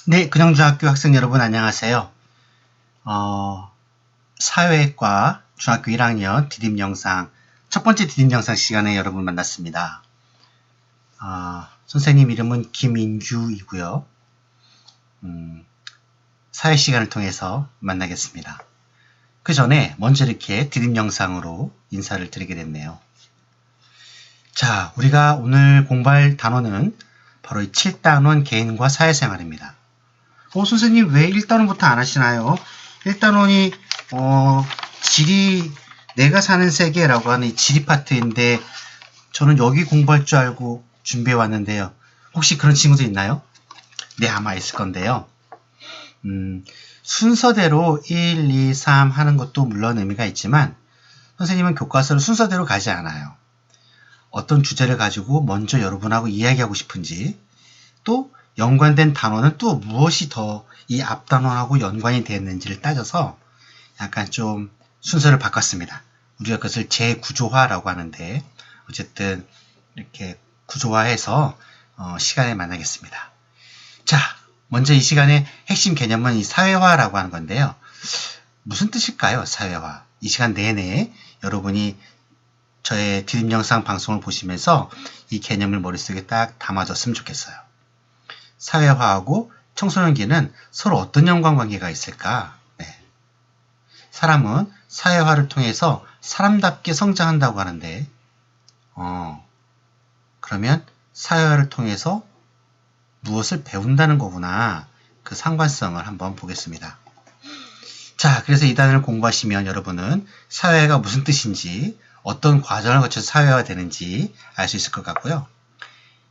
네, 근영중학교 학생 여러분 안녕하세요. 사회과 중학교 1학년 디딤 영상 첫 번째 디딤 영상 시간에 여러분 만났습니다. 선생님 이름은 김인규이고요. 사회 시간을 통해서 만나겠습니다. 그 전에 먼저 이렇게 디딤 영상으로 인사를 드리게 됐네요. 자, 우리가 오늘 공부할 단원은 바로 이 7단원 개인과 사회생활입니다. 선생님 왜 1단원부터 안 하시나요? 1단원이 지리 내가 사는 세계라고 하는 이 지리 파트인데 저는 여기 공부할 줄 알고 준비해 왔는데요. 혹시 그런 친구도 있나요? 네, 아마 있을 건데요. 순서대로 1, 2, 3 하는 것도 물론 의미가 있지만 선생님은 교과서를 순서대로 가지 않아요. 어떤 주제를 가지고 먼저 여러분하고 이야기하고 싶은지, 또 연관된 단원은 또 무엇이 더 이 앞 단원하고 연관이 되었는지를 따져서 약간 좀 순서를 바꿨습니다. 우리가 그것을 재구조화라고 하는데 어쨌든 이렇게 구조화해서 시간에 만나겠습니다. 자, 먼저 이 시간의 핵심 개념은 이 사회화라고 하는 건데요. 무슨 뜻일까요? 사회화. 이 시간 내내 여러분이 저의 디딤 영상 방송을 보시면서 이 개념을 머릿속에 딱 담아줬으면 좋겠어요. 사회화하고 청소년기는 서로 어떤 연관관계가 있을까? 네. 사람은 사회화를 통해서 사람답게 성장한다고 하는데 그러면 사회화를 통해서 무엇을 배운다는 거구나. 그 상관성을 한번 보겠습니다. 자, 그래서 이 단어를 공부하시면 여러분은 사회화가 무슨 뜻인지, 어떤 과정을 거쳐서 사회화가 되는지 알 수 있을 것 같고요.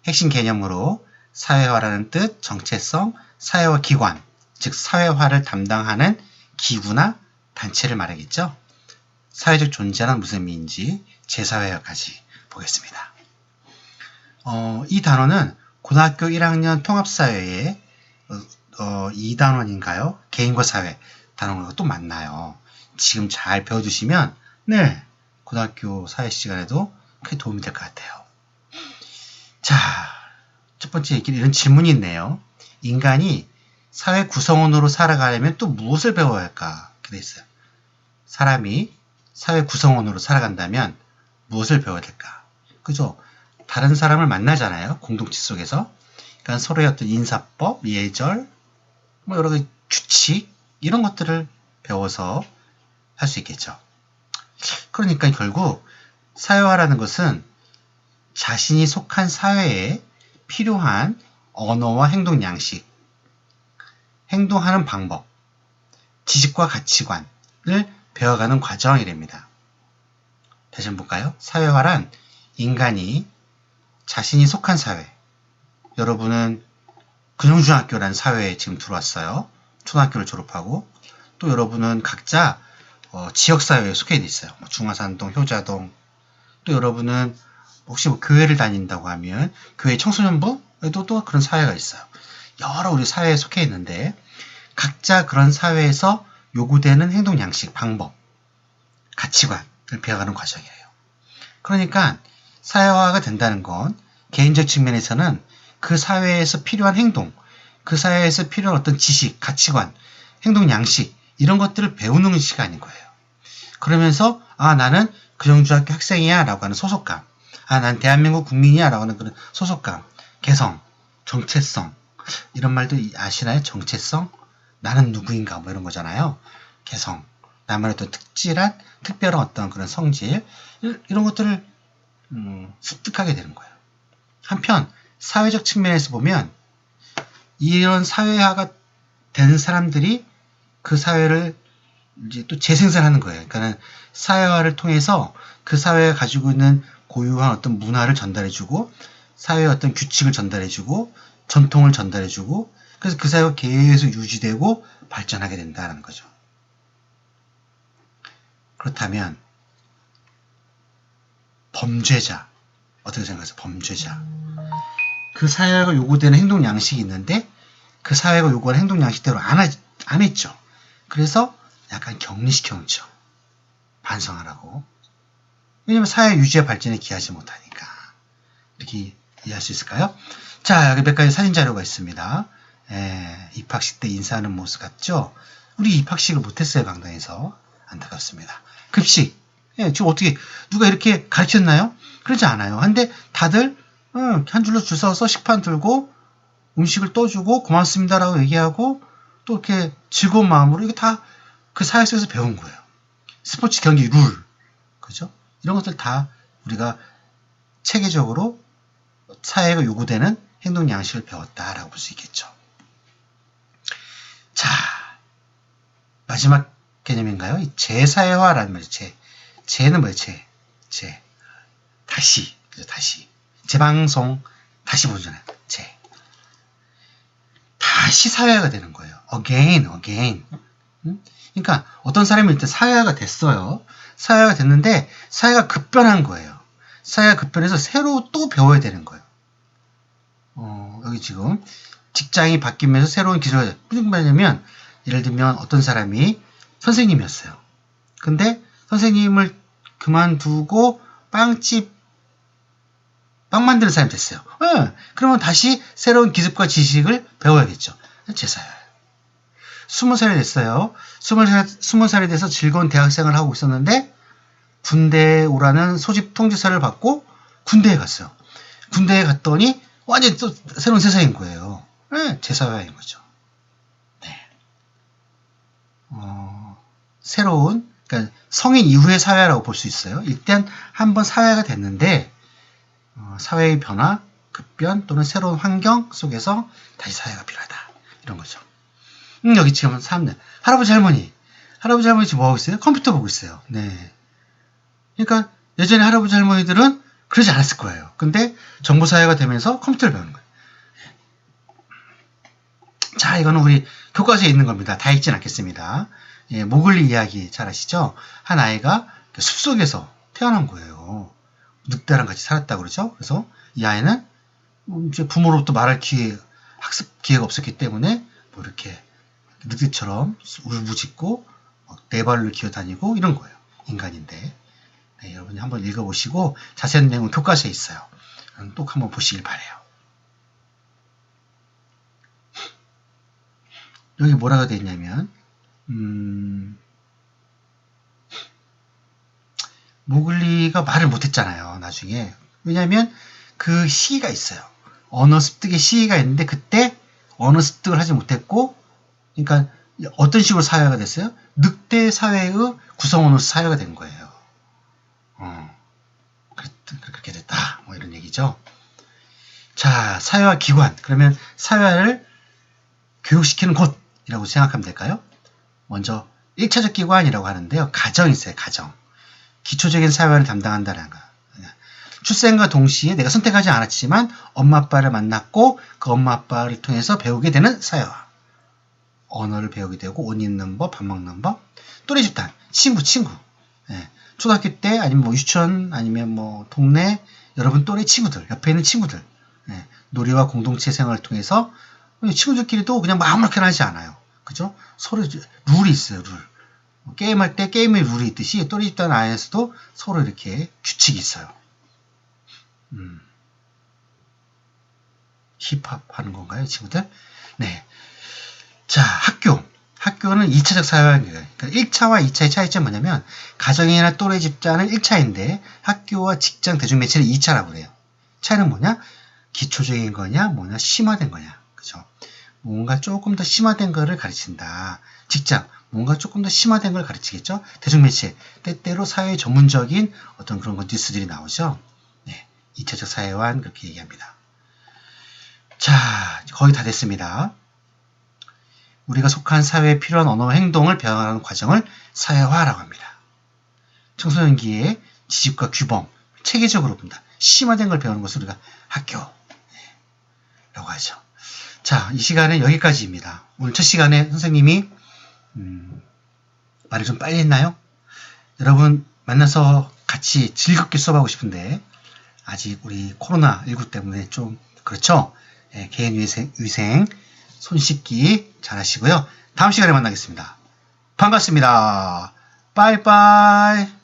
핵심 개념으로 사회화라는 뜻, 정체성, 사회화 기관, 즉 사회화를 담당하는 기구나 단체를 말하겠죠. 사회적 존재는 무슨 의미인지 제사회화까지 보겠습니다. 이 단어는 고등학교 1학년 통합사회의 2단원인가요? 개인과 사회 단원과 또 만나요. 지금 잘 배워두시면 네, 고등학교 사회 시간에도 크게 도움이 될 것 같아요. 자, 첫 번째 이런 질문이 있네요. 인간이 사회 구성원으로 살아가려면 또 무엇을 배워야 할까? 이렇게 돼 있어요. 사람이 사회 구성원으로 살아간다면 무엇을 배워야 될까? 그죠? 다른 사람을 만나잖아요. 공동체 속에서. 그러니까 서로의 어떤 인사법, 예절, 여러 가지 규칙, 이런 것들을 배워서 할 수 있겠죠. 그러니까 결국 사회화라는 것은 자신이 속한 사회에 필요한 언어와 행동 양식, 행동하는 방법, 지식과 가치관을 배워가는 과정이랍니다. 다시 한번 볼까요? 사회화란 인간이 자신이 속한 사회, 여러분은 근영중학교라는 사회에 지금 들어왔어요. 초등학교를 졸업하고, 또 여러분은 각자 지역사회에 속해 있어요. 중화산동, 효자동, 또 여러분은 혹시 교회를 다닌다고 하면 교회 청소년부에도 또 그런 사회가 있어요. 여러 우리 사회에 속해 있는데 각자 그런 사회에서 요구되는 행동 양식, 방법, 가치관을 배워가는 과정이에요. 그러니까 사회화가 된다는 건 개인적 측면에서는 그 사회에서 필요한 행동, 그 사회에서 필요한 어떤 지식, 가치관, 행동 양식 이런 것들을 배우는 시간인 거예요. 그러면서 나는 근영중학교 학생이야 라고 하는 소속감, 난 대한민국 국민이야 라고 하는 그런 소속감, 개성, 정체성, 이런 말도 아시나요? 정체성? 나는 누구인가 이런 거잖아요. 개성, 나만의 어떤 특별한 어떤 그런 성질, 이런 것들을 습득하게 되는 거예요. 한편 사회적 측면에서 보면 이런 사회화가 된 사람들이 그 사회를 이제 또 재생산하는 거예요. 그러니까 사회화를 통해서 그 사회가 가지고 있는 고유한 어떤 문화를 전달해주고, 사회의 어떤 규칙을 전달해주고, 전통을 전달해주고, 그래서 그 사회가 계속 유지되고 발전하게 된다는 거죠. 그렇다면 범죄자, 어떻게 생각하세요? 범죄자. 그 사회가 요구되는 행동 양식이 있는데 그 사회가 요구하는 행동 양식대로 안 했죠. 그래서 약간 격리시켜 놓죠. 반성하라고. 왜냐면 사회 유지와 발전에 기하지 못하니까. 이렇게 이해할 수 있을까요? 자, 여기 몇 가지 사진 자료가 있습니다. 입학식 때 인사하는 모습 같죠? 우리 입학식을 못했어요, 강당에서. 안타깝습니다. 급식. 지금 어떻게, 누가 이렇게 가르쳤나요? 그러지 않아요. 근데 다들, 한 줄로 줄 서서 식판 들고 음식을 떠주고 고맙습니다라고 얘기하고 또 이렇게 즐거운 마음으로 이게 다 그 사회 속에서 배운 거예요. 스포츠 경기 룰. 그죠? 이런 것들 다 우리가 체계적으로 사회가 요구되는 행동 양식을 배웠다라고 볼 수 있겠죠. 자, 마지막 개념인가요? 이 재사회화라는 말이죠. 재는 뭐예요? 다시. 그죠? 다시. 재방송. 다시 보잖아요. 다시 사회화가 되는 거예요. again. 그러니까 어떤 사람이 일단 사회화가 됐어요. 사회화가 됐는데 사회가 급변한 거예요. 사회가 급변해서 새로 또 배워야 되는 거예요. 여기 지금 직장이 바뀌면서 새로운 기술을 무슨 말이냐면 예를 들면 어떤 사람이 선생님이었어요. 근데 선생님을 그만두고 빵 만드는 사람이 됐어요. 그러면 다시 새로운 기술과 지식을 배워야겠죠. 재사회화예요. 20살이 됐어요. 20살이 돼서 즐거운 대학생을 하고 있었는데 군대에 오라는 소집 통지서를 받고 군대에 갔어요. 군대에 갔더니 완전히 또 새로운 세상인 거예요. 재사회화인 거죠. 네. 새로운, 그러니까 성인 이후의 사회라고 볼 수 있어요. 일단 한번 사회가 됐는데 사회의 변화, 급변 또는 새로운 환경 속에서 다시 사회가 필요하다. 이런 거죠. 여기 지금 사람들 할아버지 할머니 지금 뭐 하고 있어요? 컴퓨터 보고 있어요. 네. 그러니까 예전에 할아버지 할머니들은 그러지 않았을 거예요. 근데 정보사회가 되면서 컴퓨터를 배우는 거예요. 자, 이거는 우리 교과서에 있는 겁니다. 다 읽진 않겠습니다. 모글리 이야기 잘 아시죠? 한 아이가 숲속에서 태어난 거예요. 늑대랑 같이 살았다고 그러죠? 그래서 이 아이는 이제 부모로부터 말할 학습 기회가 없었기 때문에 뭐 이렇게 늑대처럼 울부짖고 네 발로 기어다니고 이런 거예요. 인간인데. 네, 여러분이 한번 읽어보시고 자세한 내용은 교과서에 있어요. 또 한번 보시길 바래요. 여기 뭐라고 되어 있냐면 모글리가 말을 못했잖아요. 나중에. 왜냐하면 그 시기가 있어요. 언어 습득의 시기가 있는데 그때 언어 습득을 하지 못했고 그러니까 어떤 식으로 사회가 됐어요? 늑대 사회의 구성원으로 사회가 된 거예요. 그렇게 됐다. 뭐 이런 얘기죠. 자, 사회화 기관. 그러면 사회화를 교육시키는 곳이라고 생각하면 될까요? 먼저 1차적 기관이라고 하는데요. 가정이 있어요. 가정. 기초적인 사회화를 담당한다는 거. 출생과 동시에 내가 선택하지 않았지만 엄마 아빠를 만났고 그 엄마 아빠를 통해서 배우게 되는 사회화. 언어를 배우게 되고 옷 입는 법, 밥 먹는 법, 또래 집단, 친구. 초등학교 때 아니면 뭐 유치원 아니면 뭐 동네 여러분 또래 친구들, 옆에 있는 친구들, 놀이와 공동체 생활을 통해서 친구들끼리도 그냥 아무렇게나 하지 않아요. 그죠? 서로 룰이 있어요. 룰. 게임할 때 게임의 룰이 있듯이 또래 집단 안에서도 서로 이렇게 규칙이 있어요. 힙합 하는 건가요, 친구들? 네. 자, 학교는 2차적 사회화입니다. 그러니까 1차와 2차의 차이점은 뭐냐면 가정이나 또래 집단은 1차인데 학교와 직장 대중매체는 2차라고 그래요. 차이는 뭐냐? 기초적인 거냐, 뭐냐, 심화된 거냐. 그죠? 뭔가 조금 더 심화된 거를 가르친다. 직장, 뭔가 조금 더 심화된 걸 가르치겠죠? 대중매체, 때때로 사회 전문적인 어떤 그런 뉴스들이 나오죠? 네. 2차적 사회화는 그렇게 얘기합니다. 자, 거의 다 됐습니다. 우리가 속한 사회에 필요한 언어와 행동을 배워가는 과정을 사회화라고 합니다. 청소년기에 지식과 규범, 체계적으로 본다. 심화된 걸 배우는 것을 우리가 학교라고 하죠. 자, 이 시간은 여기까지입니다. 오늘 첫 시간에 선생님이 말을 좀 빨리 했나요? 여러분 만나서 같이 즐겁게 수업하고 싶은데 아직 우리 코로나19 때문에 좀 그렇죠? 개인 위생 손 씻기 잘 하시고요. 다음 시간에 만나겠습니다. 반갑습니다. 빠이빠이.